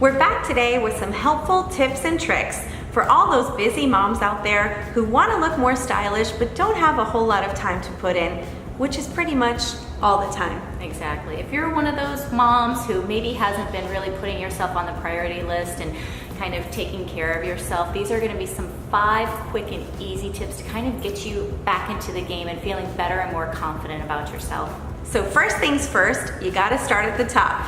We're back today with some helpful tips and tricks for all those busy moms out there who want to look more stylish but don't have a whole lot of time to put in, which is pretty much all the time. Exactly. If you're one of those moms who maybe hasn't been really putting yourself on the priority list and kind of taking care of yourself, these are going to be some 5 quick and easy tips to kind of get you back into the game and feeling better and more confident about yourself. So first things first, you gotta start at the top.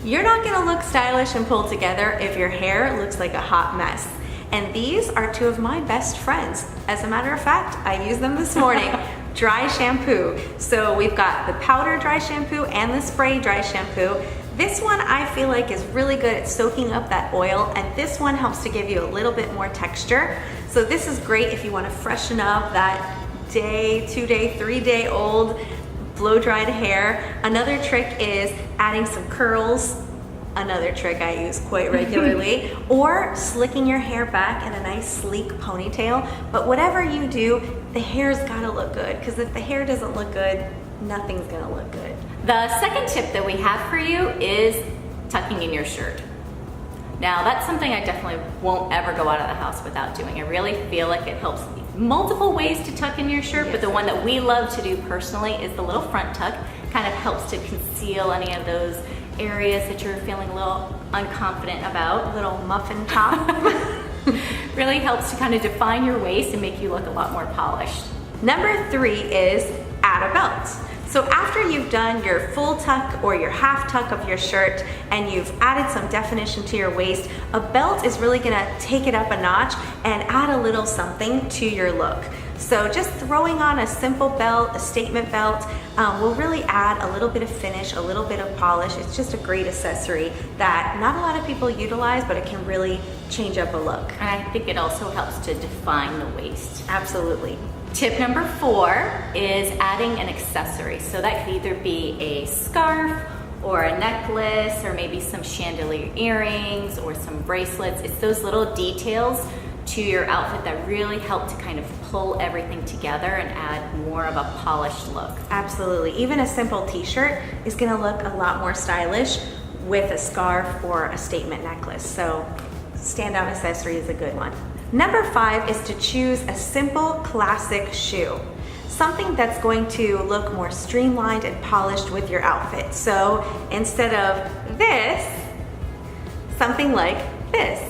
You're not gonna look stylish and pulled together if your hair looks like a hot mess. And these are 2 of my best friends. As a matter of fact, I used them this morning. Dry shampoo. So we've got the powder dry shampoo and the spray dry shampoo. This one I feel like is really good at soaking up that oil, and this one helps to give you a little bit more texture. So this is great if you wanna freshen up that day, 2-day, 3-day old blow-dried hair. Another trick is adding some curls. Another trick I use quite regularly. Or slicking your hair back in a nice sleek ponytail. But whatever you do, the hair's gotta look good, because if the hair doesn't look good, nothing's gonna look good. The second tip that we have for you is tucking in your shirt. Now that's something I definitely won't ever go out of the house without doing. I really feel like it helps multiple ways to tuck in your shirt, but the one that we love to do personally is the little front tuck. Kind of helps to conceal any of those areas that you're feeling a little unconfident about. Little muffin top. Really helps to kind of define your waist and make you look a lot more polished. Number 3 is add a belt. So after you've done your full tuck or your half tuck of your shirt and you've added some definition to your waist, a belt is really gonna take it up a notch and add a little something to your look. So just throwing on a simple belt, a statement belt, will really add a little bit of finish, a little bit of polish. It's just a great accessory that not a lot of people utilize, but it can really change up a look. And I think it also helps to define the waist. Absolutely. Tip number 4 is adding an accessory. So that could either be a scarf or a necklace or maybe some chandelier earrings or some bracelets. It's those little details to your outfit that really help to kind of pull everything together and add more of a polished look. Absolutely. Even a simple t-shirt is gonna look a lot more stylish with a scarf or a statement necklace. So standout accessory is a good one. Number 5 is to choose a simple classic shoe. Something that's going to look more streamlined and polished with your outfit. So instead of this, something like this.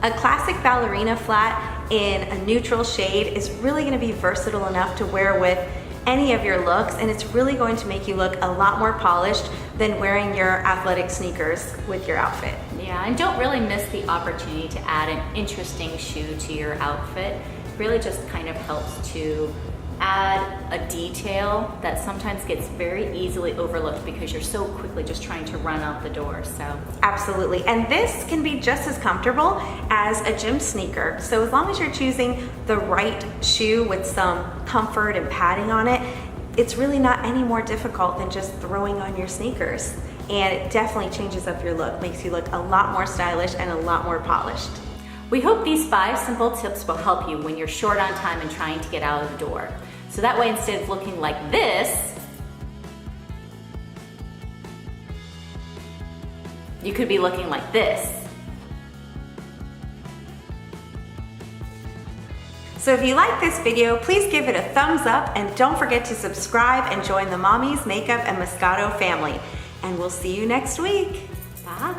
A classic ballerina flat in a neutral shade is really gonna be versatile enough to wear with any of your looks, and it's really going to make you look a lot more polished than wearing your athletic sneakers with your outfit. Yeah, and don't really miss the opportunity to add an interesting shoe to your outfit. Really just kind of helps to add a detail that sometimes gets very easily overlooked because you're so quickly just trying to run out the door. So absolutely, and this can be just as comfortable as a gym sneaker. So as long as you're choosing the right shoe with some comfort and padding on it, it's really not any more difficult than just throwing on your sneakers. And it definitely changes up your look, makes you look a lot more stylish and a lot more polished. We hope these 5 simple tips will help you when you're short on time and trying to get out of the door. So that way, instead of looking like this, you could be looking like this. So if you like this video, please give it a thumbs up and don't forget to subscribe and join the Mommies Makeup and Moscato family. And we'll see you next week. Bye.